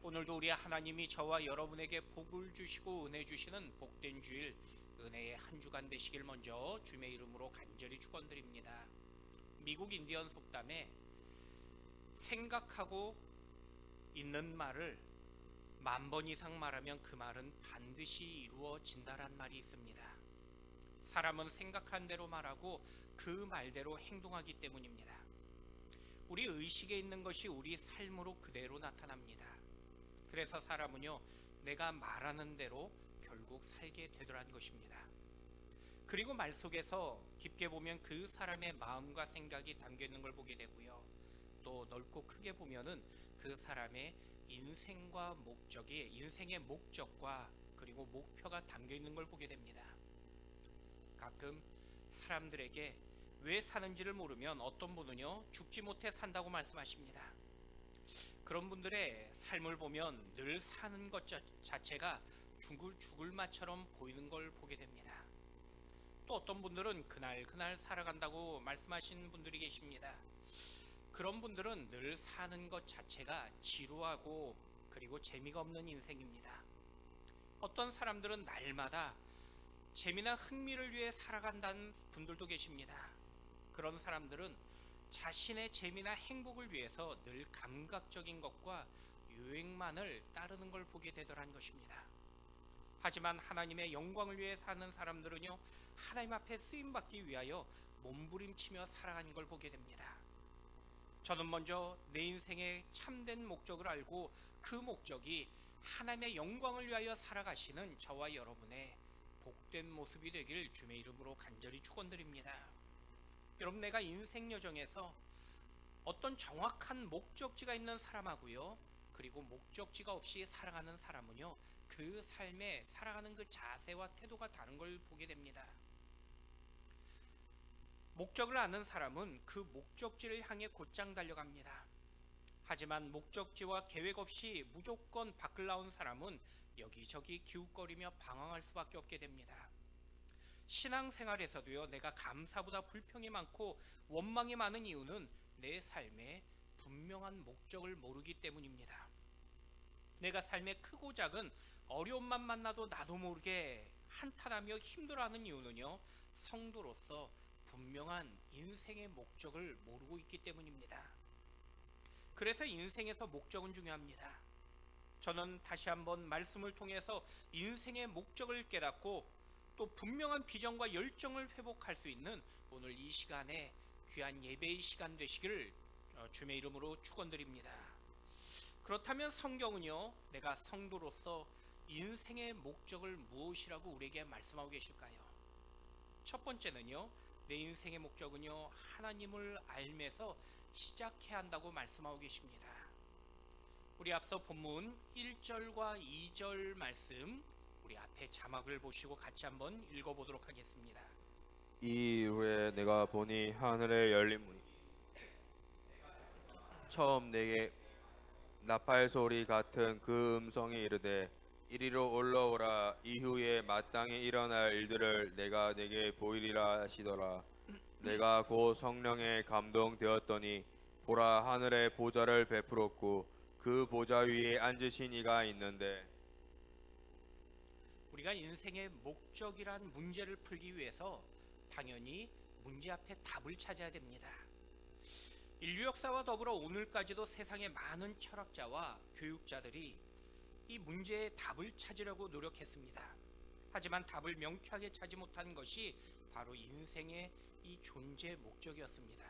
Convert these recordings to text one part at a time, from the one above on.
오늘도 우리 하나님이 저와 여러분에게 복을 주시고 은혜 주시는 복된 주일, 은혜의 한 주간 되시길 먼저 주님의 이름으로 간절히 축원드립니다. 미국 인디언 속담에 생각하고 있는 말을 10,000번 이상 말하면 그 말은 반드시 이루어진다란 말이 있습니다. 사람은 생각한 대로 말하고 그 말대로 행동하기 때문입니다. 우리 의식에 있는 것이 우리 삶으로 그대로 나타납니다. 그래서 사람은요, 내가 말하는 대로 결국 살게 되더란 것입니다. 그리고 말 속에서 깊게 보면 그 사람의 마음과 생각이 담겨 있는 걸 보게 되고요. 또 넓고 크게 보면은 그 사람의 인생과 목적이, 인생의 목적과 그리고 목표가 담겨 있는 걸 보게 됩니다. 가끔 사람들에게 왜 사는지를 모르면 어떤 분은요, 죽지 못해 산다고 말씀하십니다. 그런 분들의 삶을 보면 늘 사는 것 자체가 죽을 맛처럼 보이는 걸 보게 됩니다. 또 어떤 분들은 그날 살아간다고 말씀하시는 분들이 계십니다. 그런 분들은 늘 사는 것 자체가 지루하고 그리고 재미가 없는 인생입니다. 어떤 사람들은 날마다 재미나 흥미를 위해 살아간다는 분들도 계십니다. 그런 사람들은 자신의 재미나 행복을 위해서 늘 감각적인 것과 유행만을 따르는 걸 보게 되더란 것입니다. 하지만 하나님의 영광을 위해 사는 사람들은요, 하나님 앞에 쓰임받기 위하여 몸부림치며 살아가는 걸 보게 됩니다. 저는 먼저 내 인생의 참된 목적을 알고 그 목적이 하나님의 영광을 위하여 살아가시는 저와 여러분의 복된 모습이 되길 주님의 이름으로 간절히 축원드립니다. 여러분, 내가 인생 여정에서 어떤 정확한 목적지가 있는 사람하고요, 그리고 목적지가 없이 살아가는 사람은요, 그 삶에 살아가는 그 자세와 태도가 다른 걸 보게 됩니다. 목적을 아는 사람은 그 목적지를 향해 곧장 달려갑니다. 하지만 목적지와 계획 없이 무조건 밖을 나온 사람은 여기저기 기웃거리며 방황할 수밖에 없게 됩니다. 신앙생활에서도요, 내가 감사보다 불평이 많고 원망이 많은 이유는 내 삶에 분명한 목적을 모르기 때문입니다. 내가 삶의 크고 작은 어려움만 만나도 나도 모르게 한탄하며 힘들어하는 이유는요, 성도로서 분명한 인생의 목적을 모르고 있기 때문입니다. 그래서 인생에서 목적은 중요합니다. 저는 다시 한번 말씀을 통해서 인생의 목적을 깨닫고 또 분명한 비전과 열정을 회복할 수 있는 오늘 이 시간에 귀한 예배의 시간 되시기를 주님의 이름으로 축원드립니다. 그렇다면 성경은요, 내가 성도로서 인생의 목적을 무엇이라고 우리에게 말씀하고 계실까요? 첫 번째는요, 내 인생의 목적은요, 하나님을 알면서 시작해야 한다고 말씀하고 계십니다. 우리 앞서 본문 1절과 2절 말씀, 우리 앞에 자막을 보시고 같이 한번 읽어보도록 하겠습니다. 이후에 내가 보니 하늘에 열린 문이 처음 내게 나팔 소리 같은 그 음성이 이르되 이리로 올라오라. 이후에 마땅히 일어날 일들을 내가 내게 보이리라 하시더라. 내가 곧 성령에 감동되었더니 보라, 하늘에 보좌를 베풀었고 그 보좌 위에 앉으신 이가 있는데, 우리가 인생의 목적이란 문제를 풀기 위해서 당연히 문제 앞에 답을 찾아야 됩니다. 인류 역사와 더불어 오늘까지도 세상의 많은 철학자와 교육자들이 이 문제의 답을 찾으려고 노력했습니다. 하지만 답을 명쾌하게 찾지 못한 것이 바로 인생의 이 존재 목적이었습니다.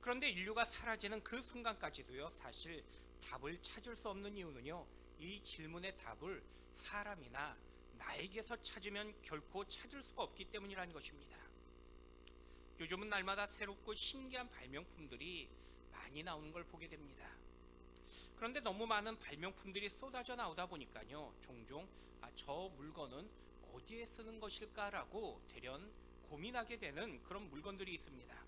그런데 인류가 사라지는 그 순간까지도요, 사실 답을 찾을 수 없는 이유는요, 이 질문의 답을 사람이나 나에게서 찾으면 결코 찾을 수가 없기 때문이라는 것입니다. 요즘은 날마다 새롭고 신기한 발명품들이 많이 나오는 걸 보게 됩니다. 그런데 너무 많은 발명품들이 쏟아져 나오다 보니까요, 종종 저 물건은 어디에 쓰는 것일까라고 대련 고민하게 되는 그런 물건들이 있습니다.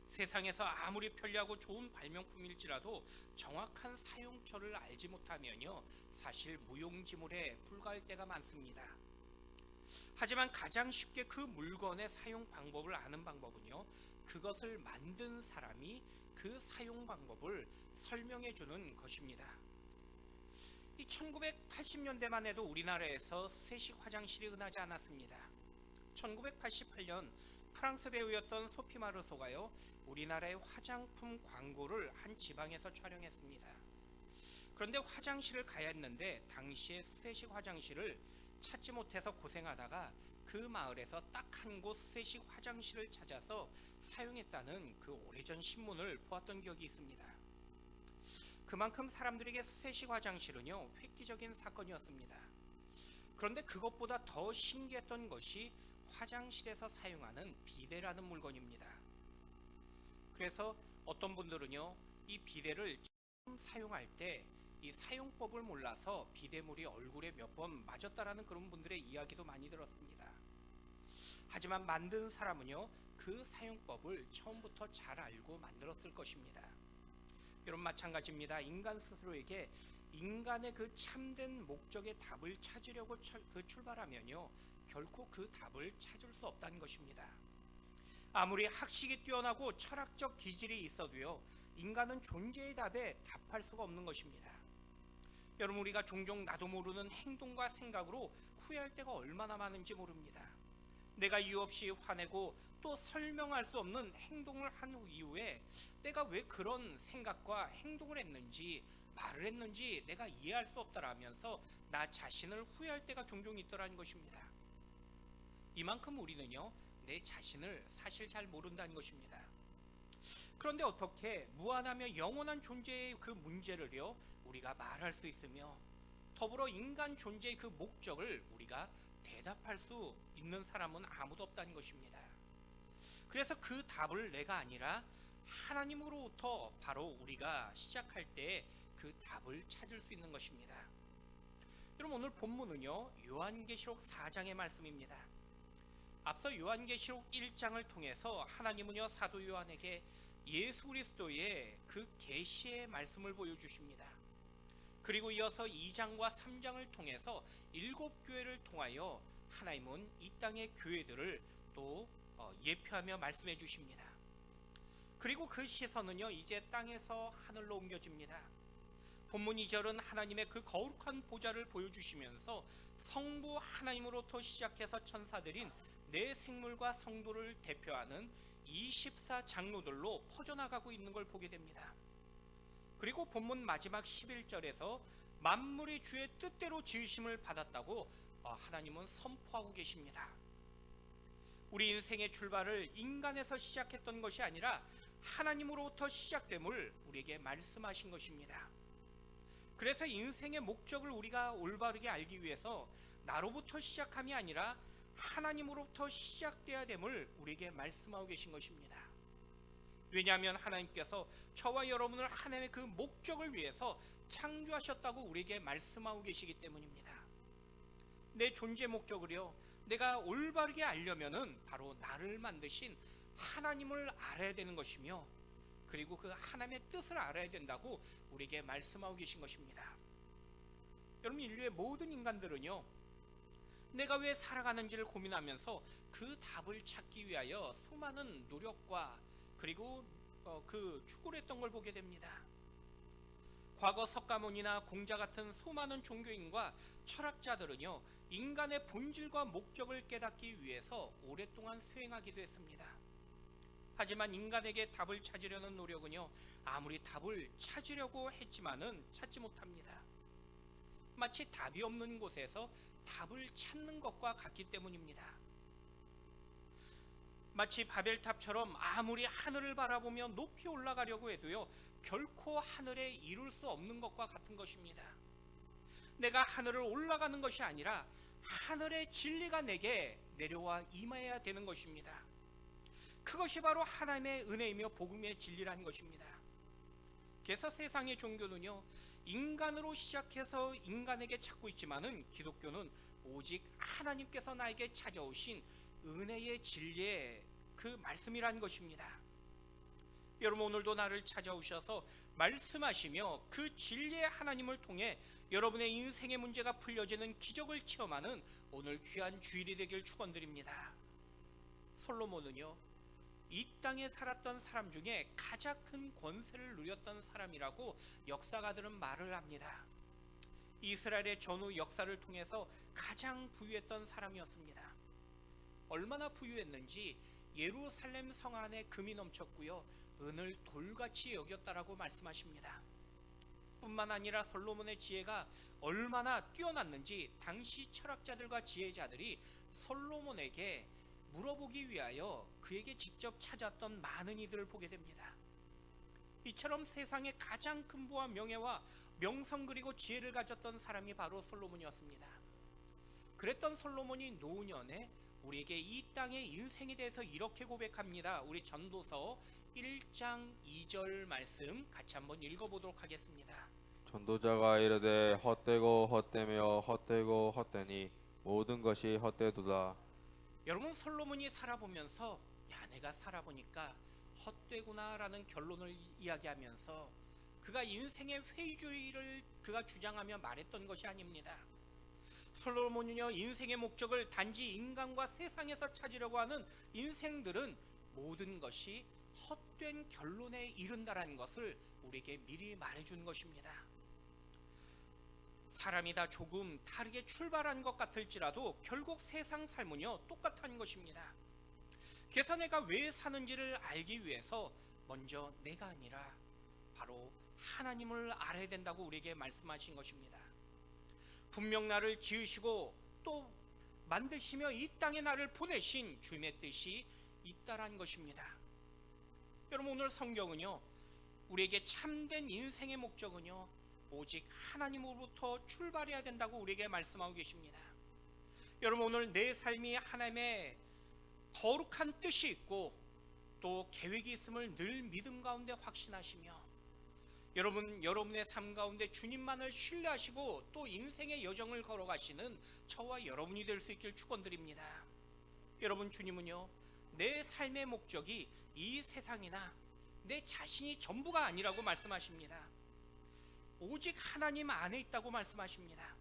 세상에서 아무리 편리하고 좋은 발명품일지라도 정확한 사용처를 알지 못하면요, 사실 무용지물에 불과할 때가 많습니다. 하지만 가장 쉽게 그 물건의 사용 방법을 아는 방법은요, 그것을 만든 사람이 그 사용 방법을 설명해 주는 것입니다. 이 1980년대만 해도 우리나라에서 수세식 화장실이 흔하지 않았습니다. 1988년 프랑스 배우였던 소피 마르소가요, 우리나라의 화장품 광고를 한 지방에서 촬영했습니다. 그런데 화장실을 가야 했는데 당시에 수세식 화장실을 찾지 못해서 고생하다가 그 마을에서 딱 한 곳 수세식 화장실을 찾아서 사용했다는 그 오래전 신문을 보았던 기억이 있습니다. 그만큼 사람들에게 수세식 화장실은요, 획기적인 사건이었습니다. 그런데 그것보다 더 신기했던 것이 화장실에서 사용하는 비데라는 물건입니다. 그래서 어떤 분들은요, 이 비데를 처음 사용할 때 이 사용법을 몰라서 비데물이 얼굴에 몇 번 맞았다라는 그런 분들의 이야기도 많이 들었습니다. 하지만 만든 사람은요, 그 사용법을 처음부터 잘 알고 만들었을 것입니다. 여러분 마찬가지입니다. 인간 스스로에게 인간의 그 참된 목적의 답을 찾으려고 출발하면요, 결코 그 답을 찾을 수 없다는 것입니다. 아무리 학식이 뛰어나고 철학적 기질이 있어도요, 인간은 존재의 답에 답할 수가 없는 것입니다. 여러분, 우리가 종종 나도 모르는 행동과 생각으로 후회할 때가 얼마나 많은지 모릅니다. 내가 이유 없이 화내고 또 설명할 수 없는 행동을 한 이후에 내가 왜 그런 생각과 행동을 했는지 말을 했는지 내가 이해할 수 없다라면서 나 자신을 후회할 때가 종종 있더라는 것입니다. 이만큼 우리는요, 내 자신을 사실 잘 모른다는 것입니다. 그런데 어떻게 무한하며 영원한 존재의 그 문제를요, 우리가 말할 수 있으며 더불어 인간 존재의 그 목적을 우리가 대답할 수 있는 사람은 아무도 없다는 것입니다. 그래서 그 답을 내가 아니라 하나님으로부터 바로 우리가 시작할 때 그 답을 찾을 수 있는 것입니다. 여러분, 오늘 본문은요, 요한계시록 4장의 말씀입니다. 앞서 요한계시록 1장을 통해서 하나님은요, 사도 요한에게 예수 그리스도의 그 계시의 말씀을 보여주십니다. 그리고 이어서 2장과 3장을 통해서 7교회를 통하여 하나님은 이 땅의 교회들을 또 예표하며 말씀해 주십니다. 그리고 그 시선은요, 이제 땅에서 하늘로 옮겨집니다. 본문 2절은 하나님의 그 거룩한 보좌를 보여주시면서 성부 하나님으로부터 시작해서 천사들인 네 생물과 성도를 대표하는 24장로들로 퍼져나가고 있는 걸 보게 됩니다. 그리고 본문 마지막 11절에서 만물이 주의 뜻대로 지으심을 받았다고 하나님은 선포하고 계십니다. 우리 인생의 출발을 인간에서 시작했던 것이 아니라 하나님으로부터 시작됨을 우리에게 말씀하신 것입니다. 그래서 인생의 목적을 우리가 올바르게 알기 위해서 나로부터 시작함이 아니라 하나님으로부터 시작돼야 됨을 우리에게 말씀하고 계신 것입니다. 왜냐하면 하나님께서 저와 여러분을 하나님의 그 목적을 위해서 창조하셨다고 우리에게 말씀하고 계시기 때문입니다. 내 존재 목적을요, 내가 올바르게 알려면은 바로 나를 만드신 하나님을 알아야 되는 것이며, 그리고 그 하나님의 뜻을 알아야 된다고 우리에게 말씀하고 계신 것입니다. 여러분, 인류의 모든 인간들은요, 내가 왜 살아가는지를 고민하면서 그 답을 찾기 위하여 수많은 노력과 그리고 그 추구를 했던 걸 보게 됩니다. 과거 석가모니나 공자 같은 수많은 종교인과 철학자들은요, 인간의 본질과 목적을 깨닫기 위해서 오랫동안 수행하기도 했습니다. 하지만 인간에게 답을 찾으려는 노력은요, 아무리 답을 찾으려고 했지만은 찾지 못합니다. 마치 답이 없는 곳에서 답을 찾는 것과 같기 때문입니다. 마치 바벨탑처럼 아무리 하늘을 바라보며 높이 올라가려고 해도요, 결코 하늘에 이룰 수 없는 것과 같은 것입니다. 내가 하늘을 올라가는 것이 아니라 하늘의 진리가 내게 내려와 임해야 되는 것입니다. 그것이 바로 하나님의 은혜이며 복음의 진리라는 것입니다. 그래서 세상의 종교는요, 인간으로 시작해서 인간에게 찾고 있지만은 기독교는 오직 하나님께서 나에게 찾아오신 은혜의 진리의 그 말씀이라는 것입니다. 여러분, 오늘도 나를 찾아오셔서 말씀하시며 그 진리의 하나님을 통해 여러분의 인생의 문제가 풀려지는 기적을 체험하는 오늘 귀한 주일이 되길 축원드립니다. 솔로몬은요, 이 땅에 살았던 사람 중에 가장 큰 권세를 누렸던 사람이라고 역사가들은 말을 합니다. 이스라엘의 전후 역사를 통해서 가장 부유했던 사람이었습니다. 얼마나 부유했는지 예루살렘 성 안에 금이 넘쳤고요, 은을 돌같이 여겼다라고 말씀하십니다. 뿐만 아니라 솔로몬의 지혜가 얼마나 뛰어났는지 당시 철학자들과 지혜자들이 솔로몬에게 물어보기 위하여 그에게 직접 찾았던 많은 이들을 보게 됩니다. 이처럼 세상에 가장 큰 부와 명예와 명성 그리고 지혜를 가졌던 사람이 바로 솔로몬이었습니다. 그랬던 솔로몬이 노년에 우리에게 이 땅의 인생에 대해서 이렇게 고백합니다. 우리 전도서 1장 2절 말씀 같이 한번 읽어보도록 하겠습니다. 전도자가 이르되 헛되고 헛되며 헛되고 헛되니 모든 것이 헛되도다. 여러분, 솔로몬이 살아보면서 야, 내가 살아보니까 헛되구나 라는 결론을 이야기하면서 그가 인생의 회의주의를 그가 주장하며 말했던 것이 아닙니다. 솔로몬은요, 인생의 목적을 단지 인간과 세상에서 찾으려고 하는 인생들은 모든 것이 헛된 결론에 이른다라는 것을 우리에게 미리 말해준 것입니다. 사람이 다 조금 다르게 출발한 것 같을지라도 결국 세상 삶은요 똑같은 것입니다. 그래서 내가 왜 사는지를 알기 위해서 먼저 내가 아니라 바로 하나님을 알아야 된다고 우리에게 말씀하신 것입니다. 분명 나를 지으시고 또 만드시며 이 땅에 나를 보내신 주님의 뜻이 있다란 것입니다. 여러분, 오늘 성경은요 우리에게 참된 인생의 목적은요 오직 하나님으로부터 출발해야 된다고 우리에게 말씀하고 계십니다. 여러분, 오늘 내 삶이 하나님의 거룩한 뜻이 있고 또 계획이 있음을 늘 믿음 가운데 확신하시며 여러분의 삶 가운데 주님만을 신뢰하시고 또 인생의 여정을 걸어가시는 저와 여러분이 될 수 있길 축원드립니다. 여러분, 주님은요 내 삶의 목적이 이 세상이나 내 자신이 전부가 아니라고 말씀하십니다. 오직 하나님 안에 있다고 말씀하십니다.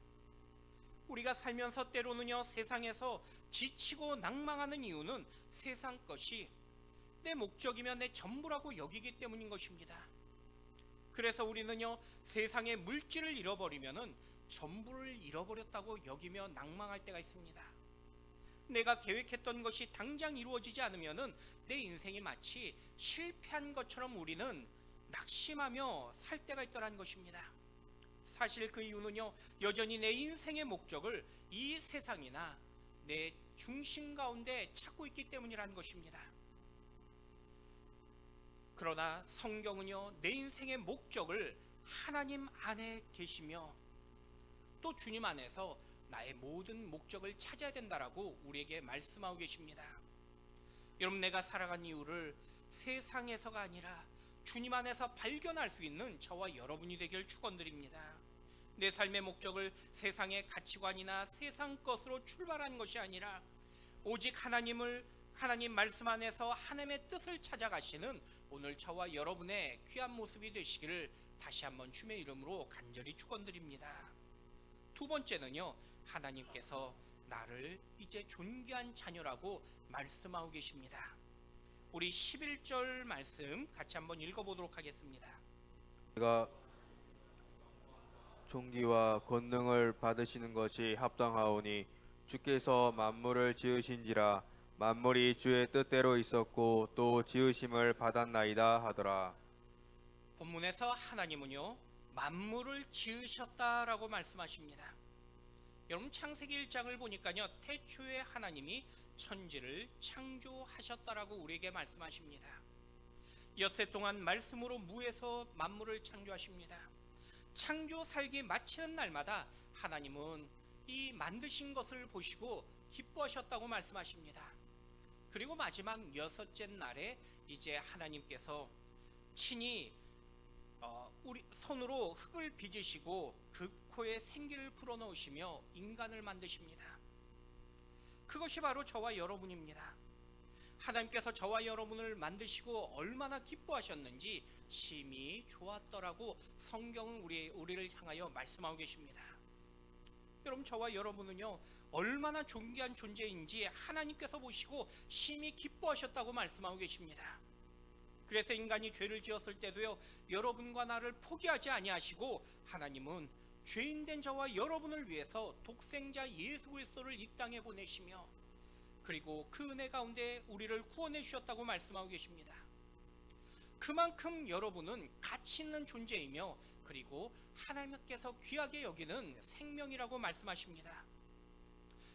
우리가 살면서 때로는요 세상에서 지치고 낭망하는 이유는 세상 것이 내 목적이며 내 전부라고 여기기 때문인 것입니다. 그래서 우리는요 세상의 물질을 잃어버리면은 전부를 잃어버렸다고 여기며 낭망할 때가 있습니다. 내가 계획했던 것이 당장 이루어지지 않으면은 내 인생이 마치 실패한 것처럼 우리는 낙심하며 살 때가 있더란 것입니다. 사실 그 이유는요 여전히 내 인생의 목적을 이 세상이나 내 중심 가운데 찾고 있기 때문이라는 것입니다. 그러나 성경은요 내 인생의 목적을 하나님 안에 계시며 또 주님 안에서 나의 모든 목적을 찾아야 된다라고 우리에게 말씀하고 계십니다. 여러분, 내가 살아간 이유를 세상에서가 아니라 주님 안에서 발견할 수 있는 저와 여러분이 되길 축원드립니다. 내 삶의 목적을 세상의 가치관이나 세상 것으로 출발한 것이 아니라 오직 하나님 말씀 안에서 하나님의 뜻을 찾아가시는 오늘 저와 여러분의 귀한 모습이 되시기를 다시 한번 주님의 이름으로 간절히 축원드립니다. 두 번째는요 하나님께서 나를 이제 존귀한 자녀라고 말씀하고 계십니다. 우리 11절 말씀 같이 한번 읽어보도록 하겠습니다. 내가 존귀와 권능을 받으시는 것이 합당하오니 주께서 만물을 지으신지라 만물이 주의 뜻대로 있었고 또 지으심을 받았나이다 하더라. 본문에서 하나님은요 만물을 지으셨다라고 말씀하십니다. 여러분, 창세기 1장을 보니까요 태초에 하나님이 천지를 창조하셨다라고 우리에게 말씀하십니다. 엿새 동안 말씀으로 무에서 만물을 창조하십니다. 창조 살기 마치는 날마다 하나님은 이 만드신 것을 보시고 기뻐하셨다고 말씀하십니다. 그리고 마지막 여섯째 날에 이제 하나님께서 친히 우리 손으로 흙을 빚으시고 그 코에 생기를 불어넣으시며 인간을 만드십니다. 그것이 바로 저와 여러분입니다. 하나님께서 저와 여러분을 만드시고 얼마나 기뻐하셨는지 심히 좋았더라고 성경은 우리를 향하여 말씀하고 계십니다. 여러분, 저와 여러분은요 얼마나 존귀한 존재인지 하나님께서 보시고 심히 기뻐하셨다고 말씀하고 계십니다. 그래서 인간이 죄를 지었을 때도요 여러분과 나를 포기하지 아니하시고 하나님은 죄인된 저와 여러분을 위해서 독생자 예수 그리스도를 이 땅에 보내시며 그리고 그 은혜 가운데 우리를 구원해 주셨다고 말씀하고 계십니다. 그만큼 여러분은 가치 있는 존재이며 그리고 하나님께서 귀하게 여기는 생명이라고 말씀하십니다.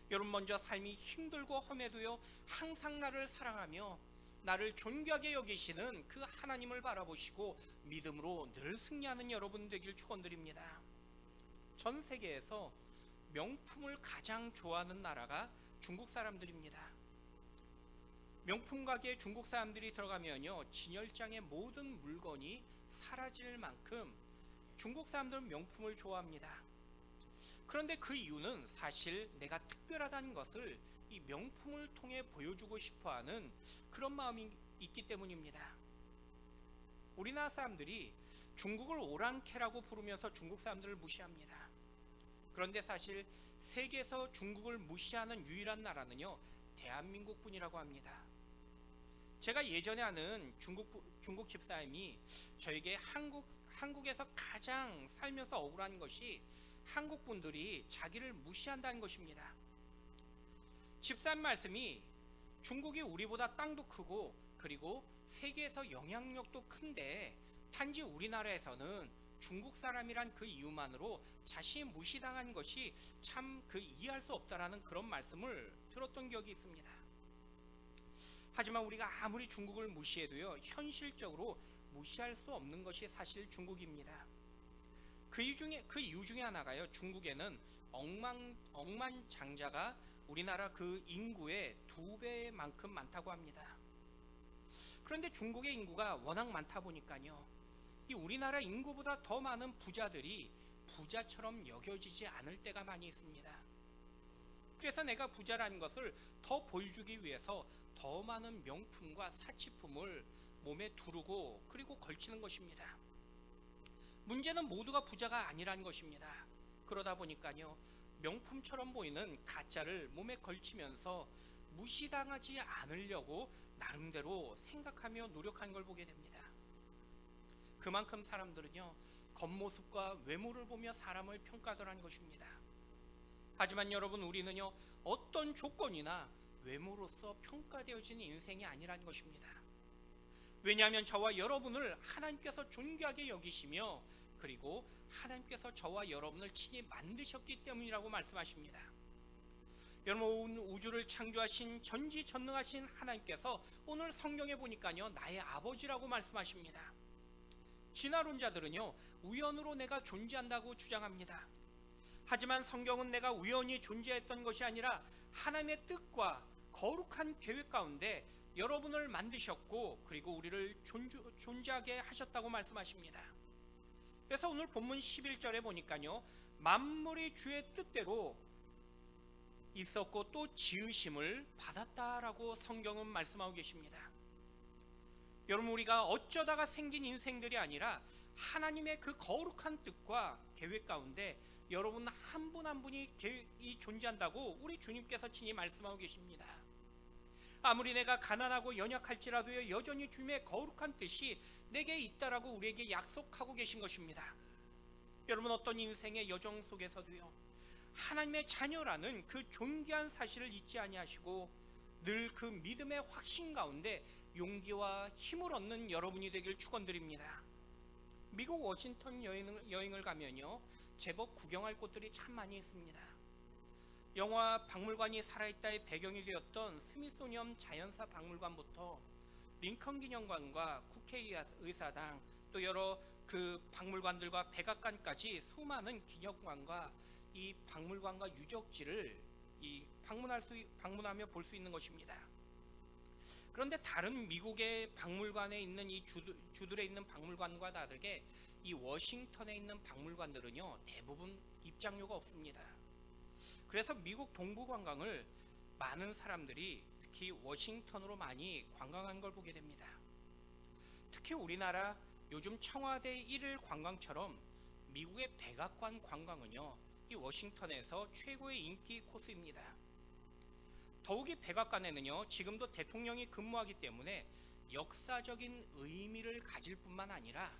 여러분 먼저 삶이 힘들고 험해도요 항상 나를 사랑하며 나를 존귀하게 여기시는 그 하나님을 바라보시고 믿음으로 늘 승리하는 여러분 되길 축원드립니다. 전 세계에서 명품을 가장 좋아하는 나라가 중국 사람들입니다. 명품 가게에 중국 사람들이 들어가면요 진열장의 모든 물건이 사라질 만큼 중국 사람들은 명품을 좋아합니다. 그런데 그 이유는 사실 내가 특별하다는 것을 이 명품을 통해 보여주고 싶어하는 그런 마음이 있기 때문입니다. 우리나라 사람들이 중국을 오랑캐라고 부르면서 중국 사람들을 무시합니다. 그런데 사실 세계에서 중국을 무시하는 유일한 나라는요 대한민국뿐이라고 합니다. 제가 예전에 아는 중국 집사님이 저에게 한국에서 가장 살면서 억울한 것이 한국 분들이 자기를 무시한다는 것입니다. 집사님 말씀이 중국이 우리보다 땅도 크고 그리고 세계에서 영향력도 큰데 단지 우리나라에서는 중국 사람이란 그 이유만으로 자신이 무시당한 것이 참 이해할 수 없다라는 그런 말씀을 들었던 기억이 있습니다. 하지만 우리가 아무리 중국을 무시해도요 현실적으로 무시할 수 없는 것이 사실 중국입니다. 그 이유 중에 하나가요 중국에는 억만장자가 우리나라 그 인구의 2배만큼 많다고 합니다. 그런데 중국의 인구가 워낙 많다 보니까요 이 우리나라 인구보다 더 많은 부자들이 부자처럼 여겨지지 않을 때가 많이 있습니다. 그래서 내가 부자라는 것을 더 보여주기 위해서 더 많은 명품과 사치품을 몸에 두르고 그리고 걸치는 것입니다. 문제는 모두가 부자가 아니라는 것입니다. 그러다 보니까요 명품처럼 보이는 가짜를 몸에 걸치면서 무시당하지 않으려고 나름대로 생각하며 노력하는 걸 보게 됩니다. 그만큼 사람들은요 겉모습과 외모를 보며 사람을 평가하더라는 것입니다. 하지만 여러분 우리는요 어떤 조건이나 외모로서 평가되어지는 인생이 아니라는 것입니다. 왜냐하면 저와 여러분을 하나님께서 존귀하게 여기시며 그리고 하나님께서 저와 여러분을 친히 만드셨기 때문이라고 말씀하십니다. 여러분 온 우주를 창조하신 전지전능하신 하나님께서 오늘 성경에 보니까요 나의 아버지라고 말씀하십니다. 진화론자들은요 우연으로 내가 존재한다고 주장합니다. 하지만 성경은 내가 우연히 존재했던 것이 아니라 하나님의 뜻과 거룩한 계획 가운데 여러분을 만드셨고 그리고 우리를 존재하게 하셨다고 말씀하십니다. 그래서 오늘 본문 11절에 보니까요 만물이 주의 뜻대로 있었고 또 지으심을 받았다라고 성경은 말씀하고 계십니다. 여러분 우리가 어쩌다가 생긴 인생들이 아니라 하나님의 그 거룩한 뜻과 계획 가운데 여러분 한 분 한 분이 존재한다고 우리 주님께서 친히 말씀하고 계십니다. 아무리 내가 가난하고 연약할지라도 여전히 주님의 거룩한 뜻이 내게 있다라고 우리에게 약속하고 계신 것입니다. 여러분 어떤 인생의 여정 속에서도요 하나님의 자녀라는 그 존귀한 사실을 잊지 아니하시고 늘 그 믿음의 확신 가운데 용기와 힘을 얻는 여러분이 되길 축원드립니다. 미국 워싱턴 여행을 가면요 제법 구경할 곳들이 참 많이 있습니다. 영화 박물관이 살아있다의 배경이 되었던 스미소니언 자연사 박물관부터 링컨 기념관과 국회의사당 또 여러 그 박물관들과 백악관까지 수많은 기념관과 이 박물관과 유적지를 방문하며 볼 수 있는 것입니다. 그런데 다른 미국의 박물관에 있는 이 주들에 있는 박물관과 다르게 이 워싱턴에 있는 박물관들은요 대부분 입장료가 없습니다. 그래서 미국 동부 관광을 많은 사람들이 특히 워싱턴으로 많이 관광한 걸 보게 됩니다. 특히 우리나라 요즘 청와대 1일 관광처럼 미국의 백악관 관광은요 이 워싱턴에서 최고의 인기 코스입니다. 더욱이 백악관에는요 지금도 대통령이 근무하기 때문에 역사적인 의미를 가질 뿐만 아니라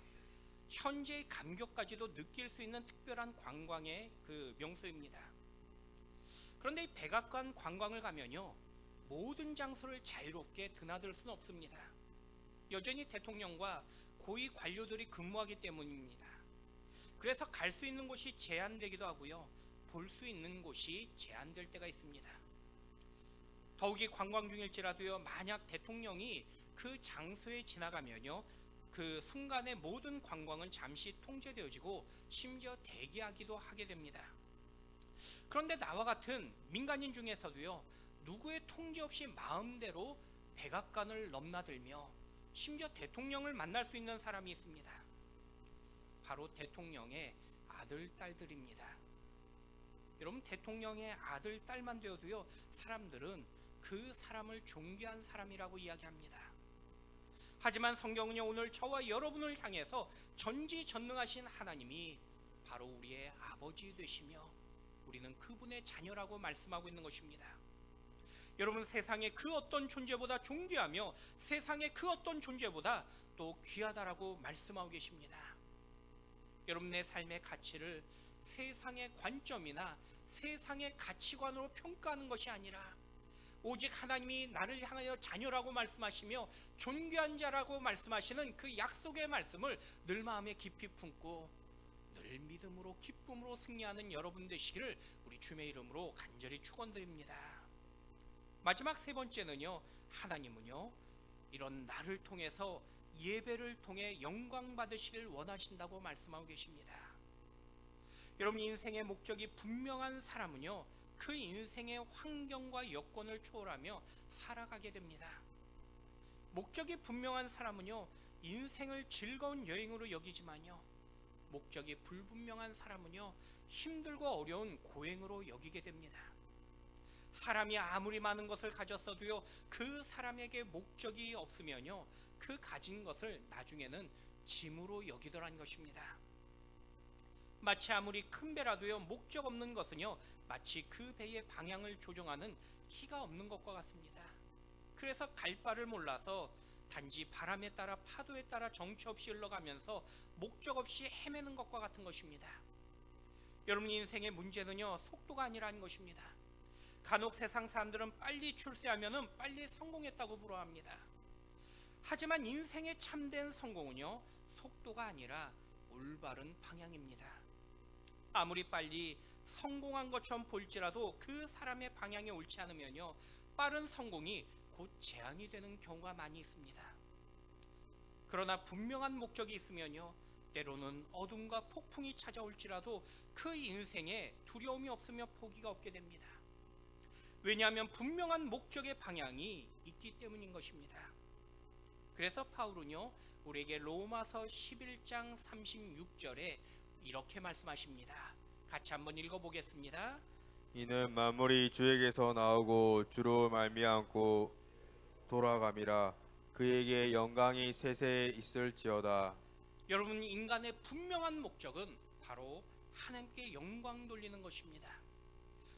현재의 감격까지도 느낄 수 있는 특별한 관광의 그 명소입니다. 그런데 이 백악관 관광을 가면요, 모든 장소를 자유롭게 드나들 수는 없습니다. 여전히 대통령과 고위 관료들이 근무하기 때문입니다. 그래서 갈 수 있는 곳이 제한되기도 하고요, 볼 수 있는 곳이 제한될 때가 있습니다. 더욱이 관광 중일지라도요, 만약 대통령이 그 장소에 지나가면요, 그 순간의 모든 관광은 잠시 통제되어지고 심지어 대기하기도 하게 됩니다. 그런데 나와 같은 민간인 중에서도요, 누구의 통제 없이 마음대로 백악관을 넘나들며 심지어 대통령을 만날 수 있는 사람이 있습니다. 바로 대통령의 아들, 딸들입니다. 여러분, 대통령의 아들, 딸만 되어도요, 사람들은 그 사람을 존귀한 사람이라고 이야기합니다. 하지만 성경은요, 오늘 저와 여러분을 향해서 전지전능하신 하나님이 바로 우리의 아버지 되시며 우리는 그분의 자녀라고 말씀하고 있는 것입니다. 여러분, 세상의 그 어떤 존재보다 존귀하며 세상의 그 어떤 존재보다 또 귀하다라고 말씀하고 계십니다. 여러분, 내 삶의 가치를 세상의 관점이나 세상의 가치관으로 평가하는 것이 아니라 오직 하나님이 나를 향하여 자녀라고 말씀하시며 존귀한 자라고 말씀하시는 그 약속의 말씀을 늘 마음에 깊이 품고 늘 믿음으로 기쁨으로 승리하는 여러분 되시기를 우리 주님의 이름으로 간절히 축원드립니다. 마지막 세 번째는요, 하나님은요, 이런 나를 통해서 예배를 통해 영광 받으시길 원하신다고 말씀하고 계십니다. 여러분, 인생의 목적이 분명한 사람은요, 그 인생의 환경과 여건을 초월하며 살아가게 됩니다. 목적이 분명한 사람은요, 인생을 즐거운 여행으로 여기지만요, 목적이 불분명한 사람은요, 힘들고 어려운 고행으로 여기게 됩니다. 사람이 아무리 많은 것을 가졌어도요, 그 사람에게 목적이 없으면요, 그 가진 것을 나중에는 짐으로 여기더란 것입니다. 마치 아무리 큰 배라도요, 목적 없는 것은요, 마치 그 배의 방향을 조종하는 키가 없는 것과 같습니다. 그래서 갈 바를 몰라서 단지 바람에 따라 파도에 따라 정처 없이 흘러가면서 목적 없이 헤매는 것과 같은 것입니다. 여러분, 인생의 문제는요, 속도가 아니라는 것입니다. 간혹 세상 사람들은 빨리 출세하면은 빨리 성공했다고 부러워합니다. 하지만 인생의 참된 성공은요, 속도가 아니라 올바른 방향입니다. 아무리 빨리 성공한 것처럼 보일지라도 그 사람의 방향이 옳지 않으면요, 빠른 성공이 곧 재앙이 되는 경우가 많이 있습니다. 그러나 분명한 목적이 있으면요, 때로는 어둠과 폭풍이 찾아올지라도 그 인생에 두려움이 없으며 포기가 없게 됩니다. 왜냐하면 분명한 목적의 방향이 있기 때문인 것입니다. 그래서 바울은요, 우리에게 로마서 11장 36절에 이렇게 말씀하십니다. 같이 한번 읽어보겠습니다. 이는 만물이 주에게서 나오고 주로 말미암고 돌아감이라. 그에게 영광이 세세에 있을지어다. 여러분, 인간의 분명한 목적은 바로 하나님께 영광 돌리는 것입니다.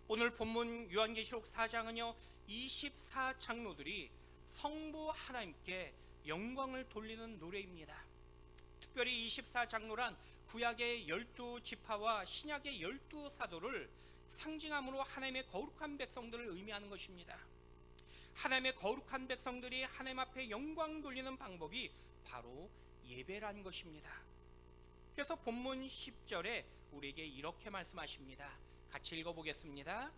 오늘 본문 요한계시록 4장은요, 24장로들이 성부 하나님께 영광을 돌리는 노래입니다. 특별히 24장로란 구약의 12지파와 신약의 12사도를 상징함으로 하나님의 거룩한 백성들을 의미하는 것입니다. 하나님의 거룩한 백성들이 하나님 앞에 영광 돌리는 방법이 바로 예배라는 것입니다. 그래서 본문 10절에 우리에게 이렇게 말씀하십니다. 같이 읽어보겠습니다.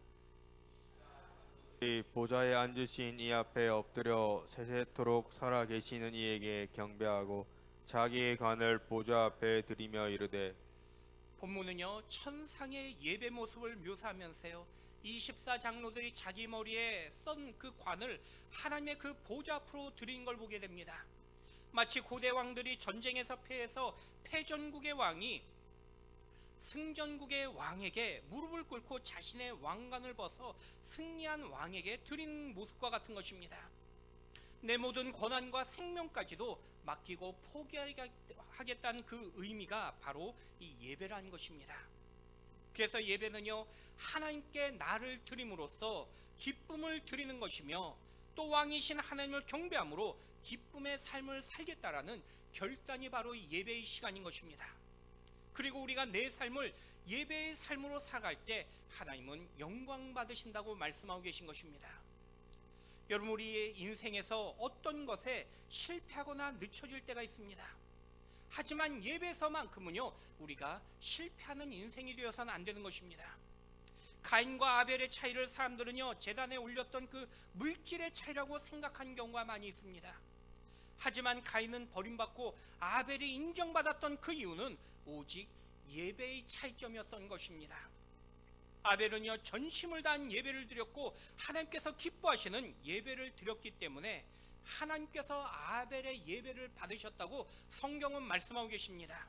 이 보좌에 앉으신 이 앞에 엎드려 세세토록 살아 계시는 이에게 경배하고 자기의 간을 보좌 앞에 드리며 이르되. 본문은요, 천상의 예배 모습을 묘사하면서요, 24장로들이 자기 머리에 썬 그 관을 하나님의 그 보좌 앞으로 드린 걸 보게 됩니다. 마치 고대 왕들이 전쟁에서 패해서 패전국의 왕이 승전국의 왕에게 무릎을 꿇고 자신의 왕관을 벗어 승리한 왕에게 드린 모습과 같은 것입니다. 내 모든 권한과 생명까지도 맡기고 포기하겠다는 그 의미가 바로 이 예배라는 것입니다. 그래서 예배는요, 하나님께 나를 드림으로써 기쁨을 드리는 것이며 또 왕이신 하나님을 경배함으로 기쁨의 삶을 살겠다라는 결단이 바로 예배의 시간인 것입니다. 그리고 우리가 내 삶을 예배의 삶으로 살아갈 때 하나님은 영광 받으신다고 말씀하고 계신 것입니다. 여러분, 우리의 인생에서 어떤 것에 실패하거나 늦춰질 때가 있습니다. 하지만 예배에서만큼은요, 우리가 실패하는 인생이 되어서는 안 되는 것입니다. 가인과 아벨의 차이를 사람들은요, 제단에 올렸던 그 물질의 차이라고 생각한 경우가 많이 있습니다. 하지만 가인은 버림받고 아벨이 인정받았던 그 이유는 오직 예배의 차이점이었던 것입니다. 아벨은요, 전심을 다한 예배를 드렸고 하나님께서 기뻐하시는 예배를 드렸기 때문에 하나님께서 아벨의 예배를 받으셨다고 성경은 말씀하고 계십니다.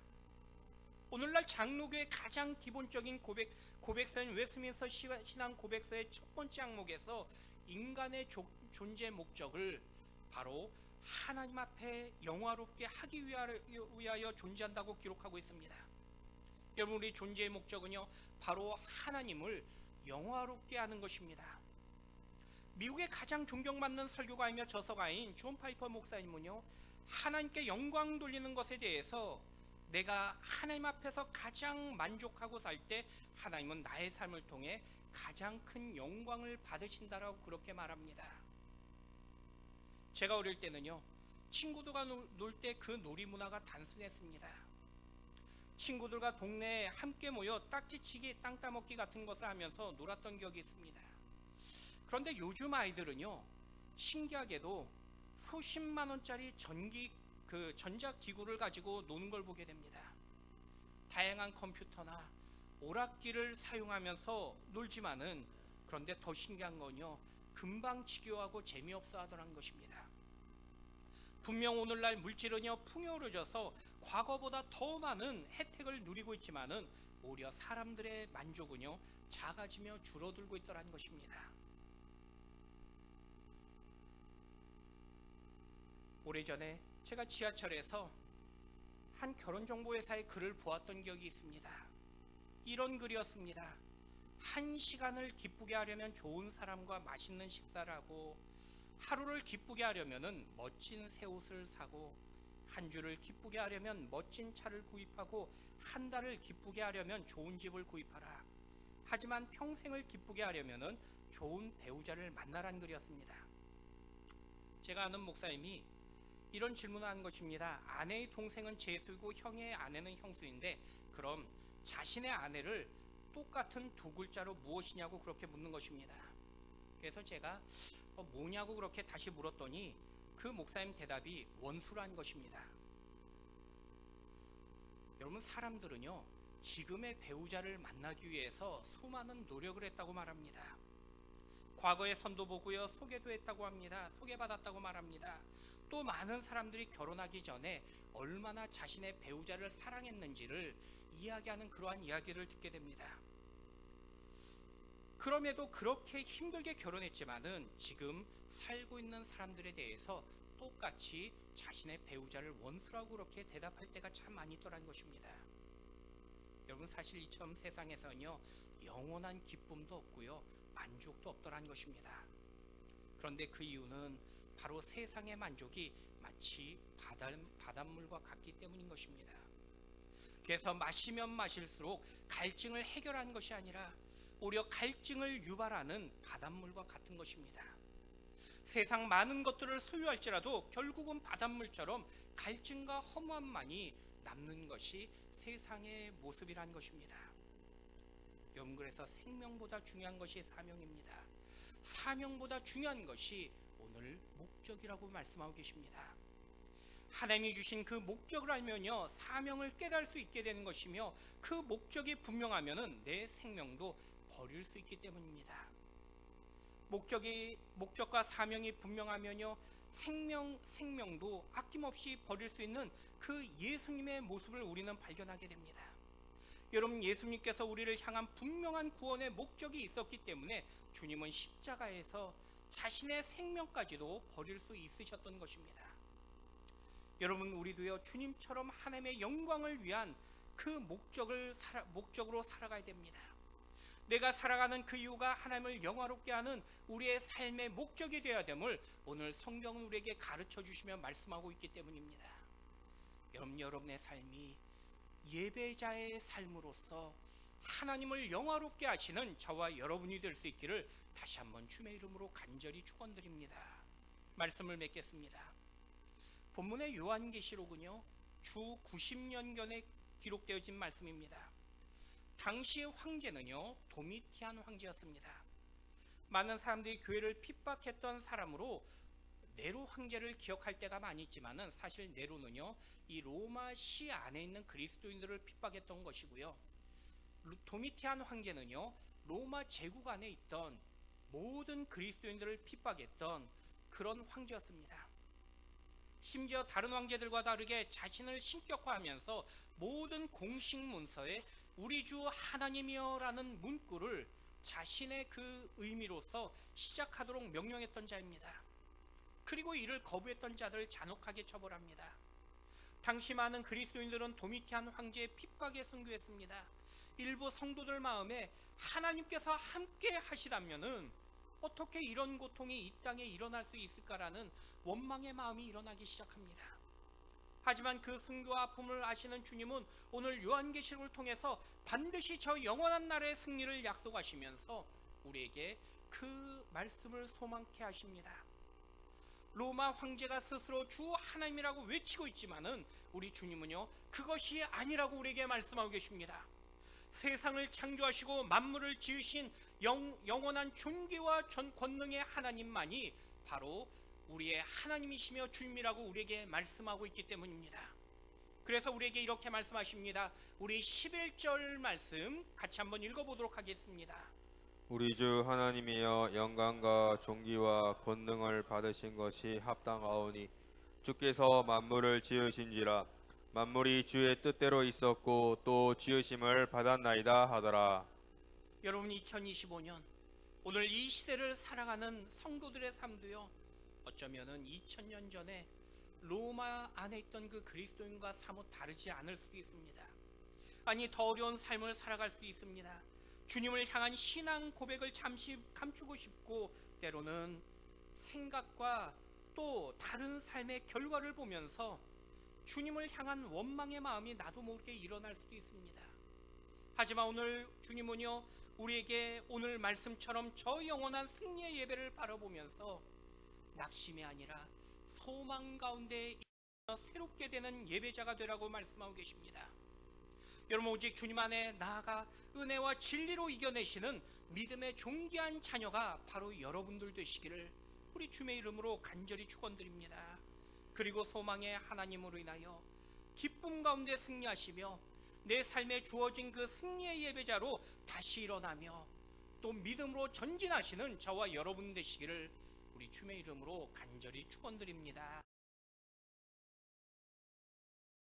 오늘날 장로교의 가장 기본적인 고백서인 웨스민스터 신앙 고백서의 첫 번째 항목에서 인간의 존재 목적을 바로 하나님 앞에 영화롭게 하기 위하여 존재한다고 기록하고 있습니다. 여러분, 우리 존재의 목적은요, 바로 하나님을 영화롭게 하는 것입니다. 미국의 가장 존경받는 설교가이며 저서가인 존 파이퍼 목사님은요, 하나님께 영광 돌리는 것에 대해서 내가 하나님 앞에서 가장 만족하고 살 때 하나님은 나의 삶을 통해 가장 큰 영광을 받으신다라고 그렇게 말합니다. 제가 어릴 때는요, 친구들과 놀 때 그 놀이 문화가 단순했습니다. 친구들과 동네에 함께 모여 딱지치기, 땅 따먹기 같은 것을 하면서 놀았던 기억이 있습니다. 그런데 요즘 아이들은요, 신기하게도 수십만 원짜리 전자기구를 가지고 노는 걸 보게 됩니다. 다양한 컴퓨터나 오락기를 사용하면서 놀지만은, 그런데 더 신기한 건요, 금방 지겨워하고 재미없어 하더라는 것입니다. 분명 오늘날 물질은요, 풍요로워져서 과거보다 더 많은 혜택을 누리고 있지만은 오히려 사람들의 만족은요, 작아지며 줄어들고 있더라는 것입니다. 오래전에 제가 지하철에서 한 결혼정보회사의 글을 보았던 기억이 있습니다. 이런 글이었습니다. 1시간을 기쁘게 하려면 좋은 사람과 맛있는 식사를 하고, 하루를 기쁘게 하려면 멋진 새 옷을 사고, 한 주를 기쁘게 하려면 멋진 차를 구입하고, 한 달을 기쁘게 하려면 좋은 집을 구입하라. 하지만 평생을 기쁘게 하려면 좋은 배우자를 만나라는 글이었습니다. 제가 아는 목사님이 이런 질문을 한 것입니다. 아내의 동생은 제수이고 형의 아내는 형수인데, 그럼 자신의 아내를 똑같은 두 글자로 무엇이냐고 그렇게 묻는 것입니다. 그래서 제가 뭐냐고 그렇게 다시 물었더니 그 목사님 대답이 원수란 것입니다. 여러분, 사람들은요, 지금의 배우자를 만나기 위해서 수많은 노력을 했다고 말합니다. 과거에 선도 보고요, 소개도 했다고 합니다. 소개받았다고 말합니다. 또 많은 사람들이 결혼하기 전에 얼마나 자신의 배우자를 사랑했는지를 이야기하는 그러한 이야기를 듣게 됩니다. 그럼에도 그렇게 힘들게 결혼했지만은 지금 살고 있는 사람들에 대해서 똑같이 자신의 배우자를 원수라고 그렇게 대답할 때가 참 많이 있더라는 것입니다. 여러분, 사실 이처럼 세상에서는요, 영원한 기쁨도 없고요, 만족도 없더라는 것입니다. 그런데 그 이유는 바로 세상의 만족이 마치 바닷물과 같기 때문인 것입니다. 그래서 마시면 마실수록 갈증을 해결하는 것이 아니라 오히려 갈증을 유발하는 바닷물과 같은 것입니다. 세상 많은 것들을 소유할지라도 결국은 바닷물처럼 갈증과 허무함만이 남는 것이 세상의 모습이라는 것입니다. 여러분, 그래서 생명보다 중요한 것이 사명입니다. 사명보다 중요한 것이 오늘 목적이라고 말씀하고 계십니다. 하나님이 주신 그 목적을 알면요, 사명을 깨달을 수 있게 되는 것이며, 그 목적이 분명하면은 내 생명도 버릴 수 있기 때문입니다. 목적과 사명이 분명하면요, 생명도 아낌없이 버릴 수 있는 그 예수님의 모습을 우리는 발견하게 됩니다. 여러분, 예수님께서 우리를 향한 분명한 구원의 목적이 있었기 때문에 주님은 십자가에서 자신의 생명까지도 버릴 수 있으셨던 것입니다. 여러분, 우리도요, 주님처럼 하나님의 영광을 위한 그 목적으로 살아가야 됩니다. 내가 살아가는 그 이유가 하나님을 영화롭게 하는 우리의 삶의 목적이 되어야 됨을 오늘 성경은 우리에게 가르쳐 주시며 말씀하고 있기 때문입니다. 여러분의 삶이 예배자의 삶으로서 하나님을 영화롭게 하시는 저와 여러분이 될 수 있기를 다시 한번 주의 이름으로 간절히 축원드립니다. 말씀을 맺겠습니다. 본문의 요한계시록은요, 주 90년경에 기록되어진 말씀입니다. 당시의 황제는요, 도미티안 황제였습니다. 많은 사람들이 교회를 핍박했던 사람으로 네로 황제를 기억할 때가 많이 있지만은 사실 네로는요, 이 로마 시 안에 있는 그리스도인들을 핍박했던 것이고요. 도미티안 황제는요, 로마 제국 안에 있던 모든 그리스도인들을 핍박했던 그런 황제였습니다. 심지어 다른 황제들과 다르게 자신을 신격화하면서 모든 공식 문서에 우리 주 하나님이여라는 문구를 자신의 그 의미로서 시작하도록 명령했던 자입니다. 그리고 이를 거부했던 자들을 잔혹하게 처벌합니다. 당시 많은 그리스도인들은 도미티안 황제의 핍박에 순교했습니다. 일부 성도들 마음에 하나님께서 함께 하시다면은 어떻게 이런 고통이 이 땅에 일어날 수 있을까라는 원망의 마음이 일어나기 시작합니다. 하지만 그 순교와 아픔을 아시는 주님은 오늘 요한계시록을 통해서 반드시 저 영원한 날의 승리를 약속하시면서 우리에게 그 말씀을 소망케 하십니다. 로마 황제가 스스로 주 하나님이라고 외치고 있지만은 우리 주님은요, 그것이 아니라고 우리에게 말씀하고 계십니다. 세상을 창조하시고 만물을 지으신 영원한 존귀와 권능의 하나님만이 바로 우리의 하나님이시며 주님이라고 우리에게 말씀하고 있기 때문입니다. 그래서 우리에게 이렇게 말씀하십니다. 우리 11절 말씀 같이 한번 읽어보도록 하겠습니다. 우리 주 하나님이여 영광과 존귀와 권능을 받으신 것이 합당하오니 주께서 만물을 지으신지라 만물이 주의 뜻대로 있었고 또 지으심을 받았나이다 하더라. 여러분, 2025년 오늘 이 시대를 살아가는 성도들의 삶도요, 어쩌면은 2000년 전에 로마 안에 있던 그 그리스도인과 사뭇 다르지 않을 수도 있습니다. 아니, 더 어려운 삶을 살아갈 수도 있습니다. 주님을 향한 신앙 고백을 잠시 감추고 싶고 때로는 생각과 또 다른 삶의 결과를 보면서 주님을 향한 원망의 마음이 나도 모르게 일어날 수도 있습니다. 하지만 오늘 주님은요, 우리에게 오늘 말씀처럼 저 영원한 승리의 예배를 바라보면서 낙심이 아니라 소망 가운데 새롭게 되는 예배자가 되라고 말씀하고 계십니다. 여러분, 오직 주님 안에 나아가 은혜와 진리로 이겨내시는 믿음의 존귀한 자녀가 바로 여러분들 되시기를 우리 주의 이름으로 간절히 축원드립니다. 그리고 소망의 하나님으로 인하여 기쁨 가운데 승리하시며 내 삶에 주어진 그 승리의 예배자로 다시 일어나며 또 믿음으로 전진하시는 저와 여러분 되시기를 우리 주의 이름으로 간절히 축원드립니다.